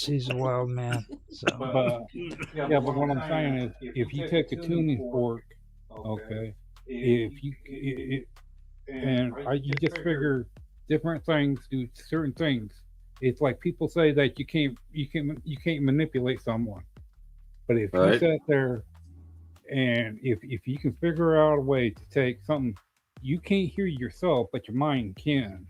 Yes, he's a wild man. So But but what I'm saying is, if you take a tuning fork, okay, if you you just figure different things do certain things. It's like people say that you can't manipulate someone, but if you Right. sit there and if you can figure out a way to take something you can't hear yourself, but your mind can,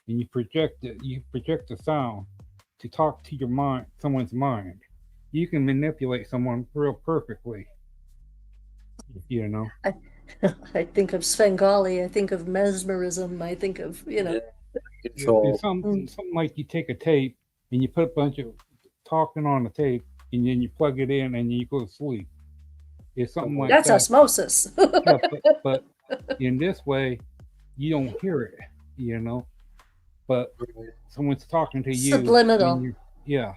and you project the sound to talk to your mind, someone's mind. You can manipulate someone real perfectly, you know. I, I think of Svengali, I think of mesmerism, I think of, Yeah. It's Control. something like you take a tape and you put a bunch of talking on the tape, and then you plug it in and you go to sleep. It's something like that's that. osmosis. Yeah, but in this way, you don't hear it, you know. But someone's talking to you, and Subliminal. you, yeah,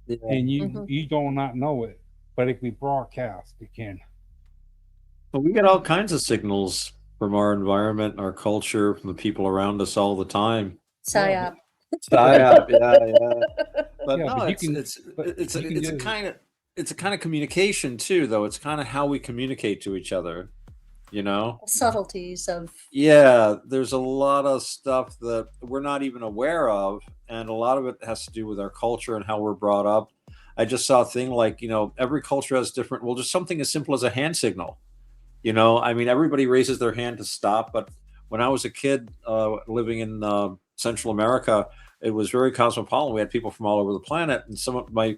Yeah. and you Mhm. you do not know it, but it can be broadcast. It can. But we get all kinds of signals from our environment, our culture, from the people around us all the time. Yeah, but Psyop. Psyop, yeah. But yeah, no, but you can, but it's you can it's a just kind of communication too, though. It's kind of how we communicate to each other, you know? Subtleties of Yeah, there's a lot of stuff that we're not even aware of, and a lot of it has to do with our culture and how we're brought up. I just saw a thing like, every culture has different, well, just something as simple as a hand signal. I mean, everybody raises their hand to stop, but when I was a kid living in Central America, it was very cosmopolitan. We had people from all over the planet, and some of my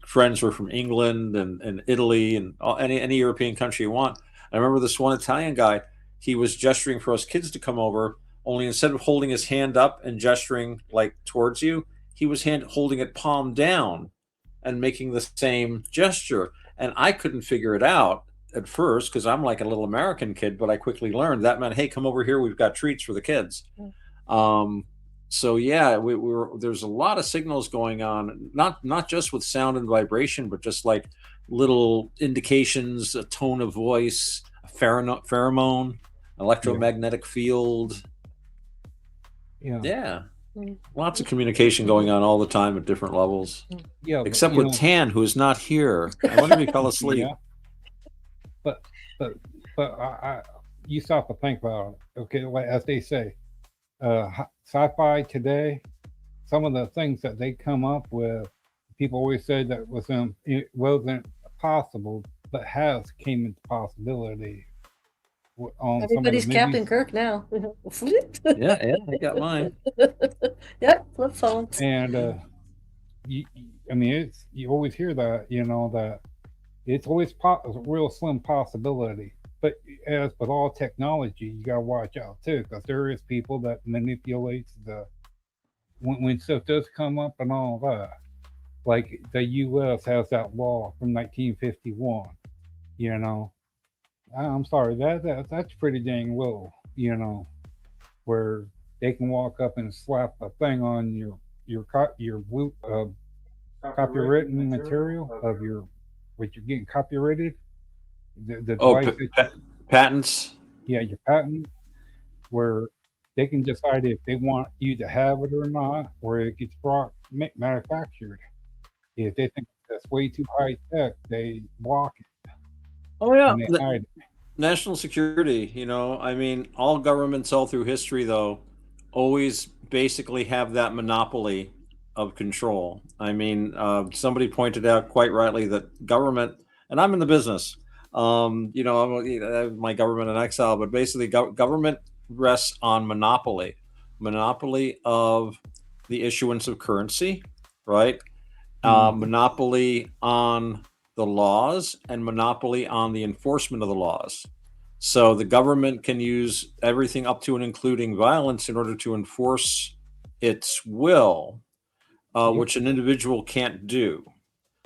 friends were from England and Italy and any European country you want. I remember this one Italian guy. He was gesturing for us kids to come over. Only instead of holding his hand up and gesturing like towards you, he was holding it palm down and making the same gesture. And I couldn't figure it out at first because I'm like a little American kid, but I quickly learned that meant, hey, come over here. We've got treats for the kids. Um, so yeah, there's a lot of signals going on, not just with sound and vibration, but just like little indications, a tone of voice, a pheromone, yeah, electromagnetic field. yeah, Yeah, mm, lots of communication going on all the time at different levels. yeah. But Except with Tan, who is not here. I wonder if he fell asleep. yeah, but but I you stop to think about it. Okay, like as they say, sci-fi today, some of the things that they come up with, people always said that it wasn't possible, but has came into possibility on some of the everybody's Captain movies. Kirk now. Yeah, I got mine. Yep, flip phones. And I mean, it's you always hear that, that it's always a real slim possibility. But as with all technology, you gotta watch out too, because there is people that manipulates the when stuff does come up and all that. Like the U.S. has that law from 1951. You know, I'm sorry that's pretty dang low. Where they can walk up and slap a thing on your blue copywritten material of your what you're getting copyrighted, the Oh, device that patents. yeah, your patent, where they can decide if they want you to have it or not, or it gets manufactured. If they think that's way too high tech, they block it Oh yeah, and they hide it. national security. I mean, all governments all through history, though, always basically have that monopoly of control. I mean, somebody pointed out quite rightly that government, and I'm in the business. I have my government in exile, but basically, government rests on monopoly of the issuance of currency, right? Hmm. Monopoly on the laws and monopoly on the enforcement of the laws. So the government can use everything up to and including violence in order to enforce its will, Yep. which an individual can't do.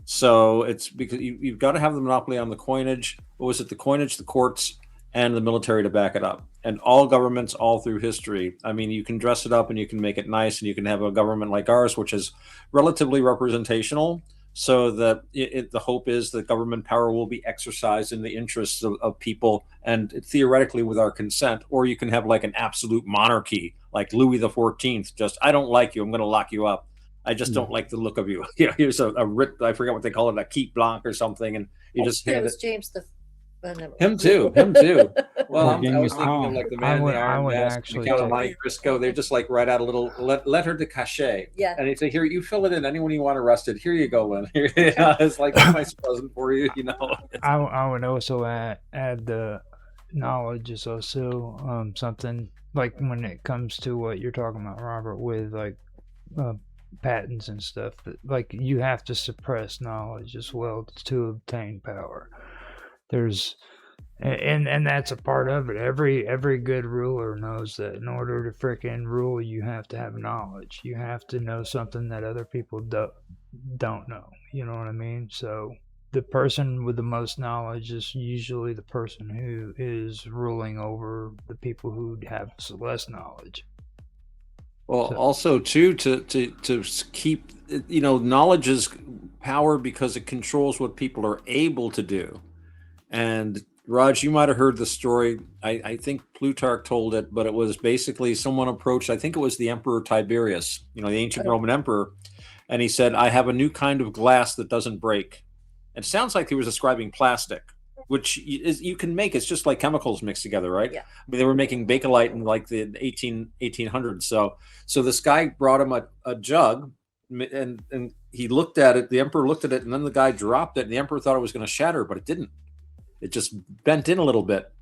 So it's because you've got to have the monopoly on the coinage. What was it? The coinage, the courts, and the military to back it up. And all governments all through history. I mean, you can dress it up and you can make it nice, and you can have a government like ours, which is relatively representational. So that the hope is that government power will be exercised in the interests of people and theoretically with our consent. Or you can have like an absolute monarchy, like Louis the 14th. Just, I don't like you, I'm going to lock you up. I just don't like the look of you. You know, here's a writ, I forget what they call it, a keep blanc or something, and you just It hand was it. James the. Never Him mind. too. Him too. Well, Or I Genghis was thinking of Khan. like the man in the I Iron would Mask, actually Count of take- Monte Cristo. They're just like write out a little letter de cachet. Yeah. And they say, here, you fill it in. Anyone you want arrested, here you go, Lynn. It's like a nice present for you, you know. I would also add the knowledge is also something like when it comes to what you're talking about, Robert, with like patents and stuff. That, like you have to suppress knowledge as well to obtain power. There's and that's a part of it. Every good ruler knows that in order to frickin' rule, you have to have knowledge. You have to know something that other people don't know. You know what I mean? So the person with the most knowledge is usually the person who is ruling over the people who have less knowledge. Well, So- also too to keep, you know, knowledge is power because it controls what people are able to do. And Raj, you might have heard the story. I think Plutarch told it, but it was basically someone approached, I think it was the Emperor Tiberius, you know, the ancient Roman emperor, and he said, I have a new kind of glass that doesn't break. It sounds like he was describing plastic, which is you can make. It's just like chemicals mixed together, right? Yeah. I mean, they were making Bakelite in like the 1800s. So this guy brought him a jug, and he looked at it. The emperor looked at it, and then the guy dropped it, and the emperor thought it was going to shatter, but it didn't. It just bent in a little bit.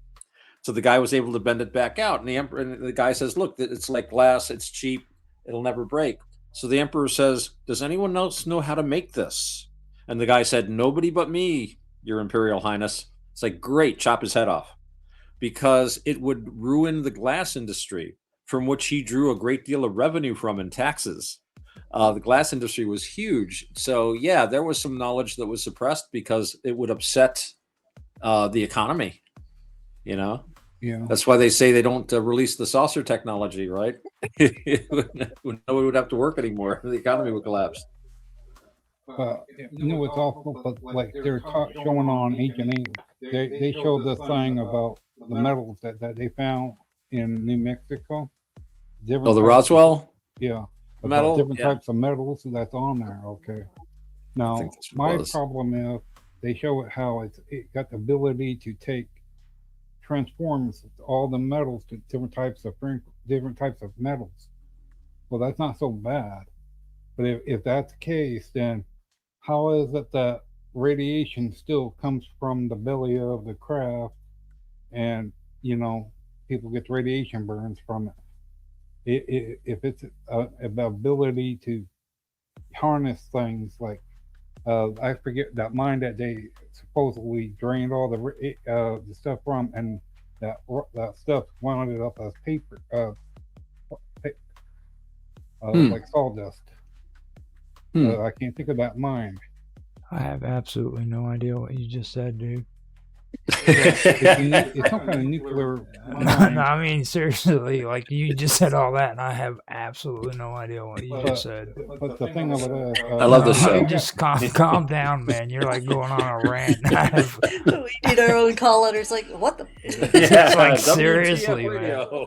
So the guy was able to bend it back out. And the guy says, look, it's like glass. It's cheap. It'll never break. So the emperor says, does anyone else know how to make this? And the guy said, nobody but me, Your Imperial Highness. It's like, great, chop his head off. Because it would ruin the glass industry, from which he drew a great deal of revenue from in taxes. The glass industry was huge. So yeah, there was some knowledge that was suppressed because it would upset the economy, you know. Yeah. That's why they say they don't release the saucer technology, right? Nobody would have to work anymore. The economy would collapse. But you know what's awful? But like they're showing on Ancient Ink, they showed this thing about the metals that they found in New Mexico. Different Oh, the types- Roswell Yeah. About metal. different Yeah. types of metals that's on there. Okay. Now, think that's what it my was. problem is they show it how it got the ability to transforms all the metals to different types of metals. Well, that's not so bad. But if that's the case, then how is it that radiation still comes from the belly of the craft, and you know people get radiation burns from it? If it's the ability to harness things like I forget that mine that they supposedly drained all the stuff from, and that stuff wound up as paper, like sawdust. I can't think of that mine. I have absolutely no idea what you just said, dude. It's some kind of nuclear No, mine. I mean seriously, like you just said all that, and I have absolutely no idea what you just said. But the thing of it is, I love this show. Just calm down, man. You're like going on a rant. I have, We need our own call letters. Like, what the? It's like, WTF seriously, radio.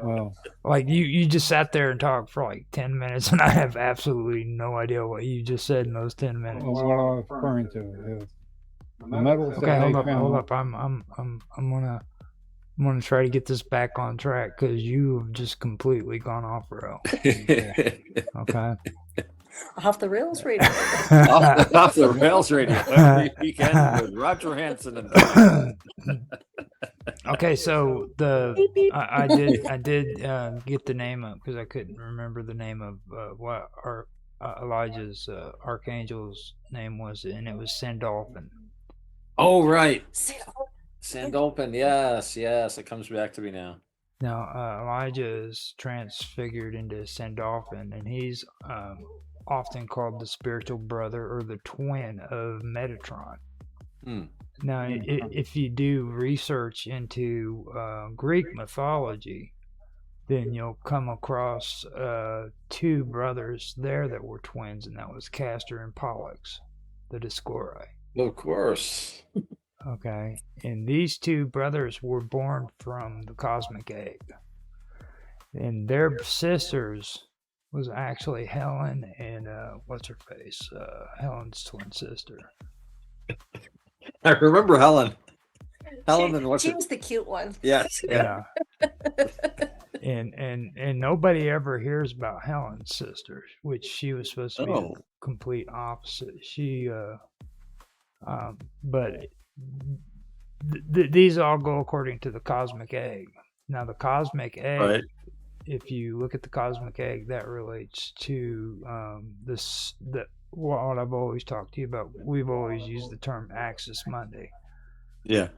well, like you just sat there and talked for like 10 minutes, and I have absolutely no idea what you just said in those 10 minutes. what I was referring to is the metals Okay, that hold they up, found. hold up. I'm gonna try to get this back on track because you have just completely gone off rail. Okay. Off the rails radio. off the rails radio every weekend with Roger Hansen and Okay, so I did get the name up because I couldn't remember the name of what our Elijah's archangel's name was, and it was Sandalphon. Oh, right. Sandalphon. Yes. It comes back to me now. Now Elijah is transfigured into Sandalphon, and he's often called the spiritual brother or the twin of Metatron. Now, if you do research into Greek mythology, then you'll come across two brothers there that were twins, and that was Castor and Pollux, the Dioscuri. Of course. Okay, and these two brothers were born from the cosmic egg, and their sisters was actually Helen and what's her face? Helen's twin sister. I remember Helen. Helen and what's She it? was the cute one. Yes. Yeah. And nobody ever hears about Helen's sister, which she was supposed to be Oh. the complete opposite. She but these all go according to the cosmic egg. Now the cosmic egg, Right. if you look at the cosmic egg, that relates to what I've always talked to you about. We've always used the term Axis Monday. Yeah.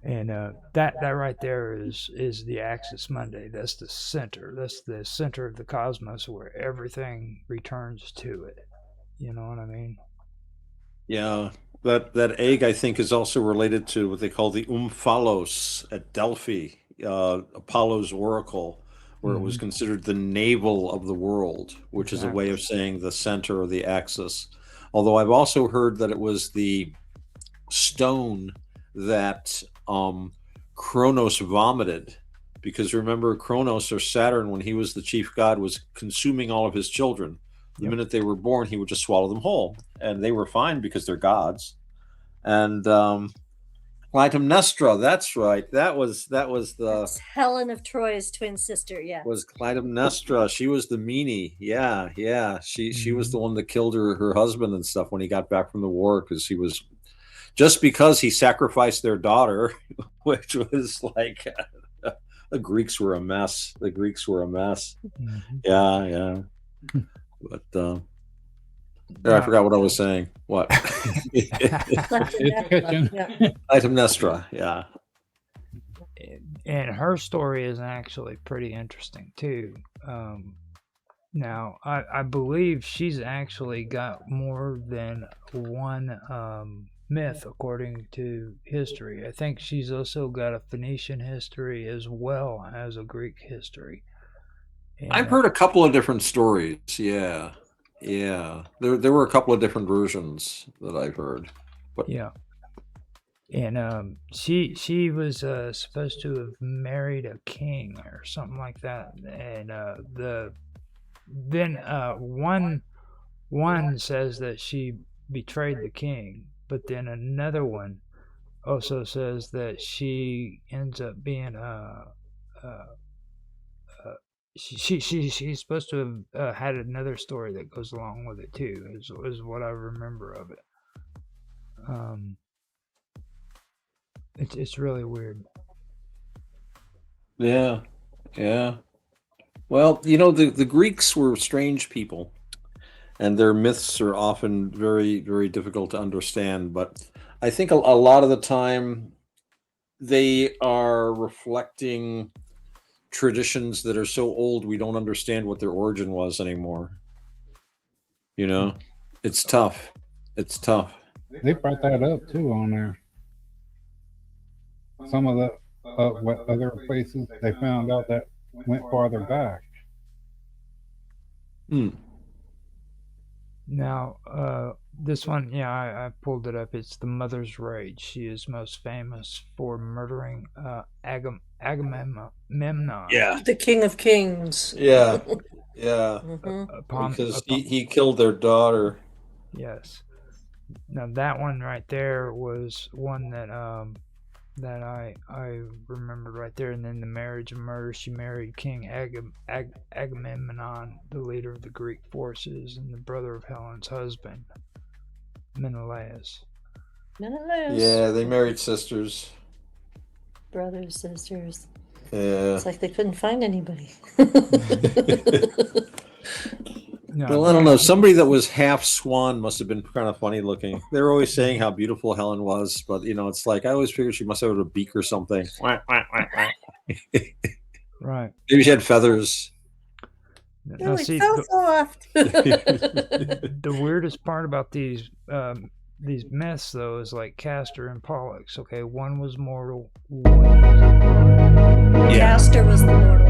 And that right there is the Axis Monday. That's the center. That's the center of the cosmos where everything returns to it. You know what I mean? Yeah. That egg, I think, is also related to what they call the Omphalos at Delphi, Apollo's oracle, where it was considered the navel of the world, which is a way of saying the center or the axis. Although I've also heard that it was the stone that Kronos vomited, because remember, Kronos or Saturn, when he was the chief god, was consuming all of his children. The minute they were born, he would just swallow them whole, and they were fine because they're gods. And Clytemnestra, that's right. That was That's Helen of Troy's twin sister. Yeah. was Clytemnestra. She was the meanie. Yeah. She was the one that killed her husband and stuff when he got back from the war, because he was just because he sacrificed their daughter, which was like the Greeks were a mess. Yeah. But I forgot what I was saying. What? Clytemnestra, yeah. And her story is actually pretty interesting too. Now, I believe she's actually got more than one myth according to history. I think she's also got a Phoenician history as well as a Greek history. And, I've heard a couple of different stories. Yeah. There were a couple of different versions that I've heard. But yeah. And she was supposed to have married a king or something like that. And one says that she betrayed the king, but then another one also says that she ends up being she's supposed to have had another story that goes along with it too, is what I remember of it. It's really weird. Yeah. Well, the Greeks were strange people, and their myths are often very, very difficult to understand. But I think a lot of the time they are reflecting traditions that are so old we don't understand what their origin was anymore. It's tough. They brought that up too on there. Some of the what other places they found out that went farther back. Now, this one, I pulled it up. It's the Mother's Rage. She is most famous for murdering Agamemnon. Yeah. The King of Kings. Yeah. Upon, Because he killed their daughter. Yes. Now that one right there was one that I remembered right there. And then the marriage and murder. She married King Agamemnon, the leader of the Greek forces, and the brother of Helen's husband, Menelaus. Yeah, they married sisters. Brothers, sisters. Yeah. It's like they couldn't find anybody. Well, I don't know. Somebody that was half swan must have been kind of funny looking. They were always saying how beautiful Helen was, but it's like I always figured she must have had a beak or something. Right. Maybe she had feathers. They're like so soft. The weirdest part about these myths, though, is like Castor and Pollux. Okay, one was mortal. Castor was the mortal.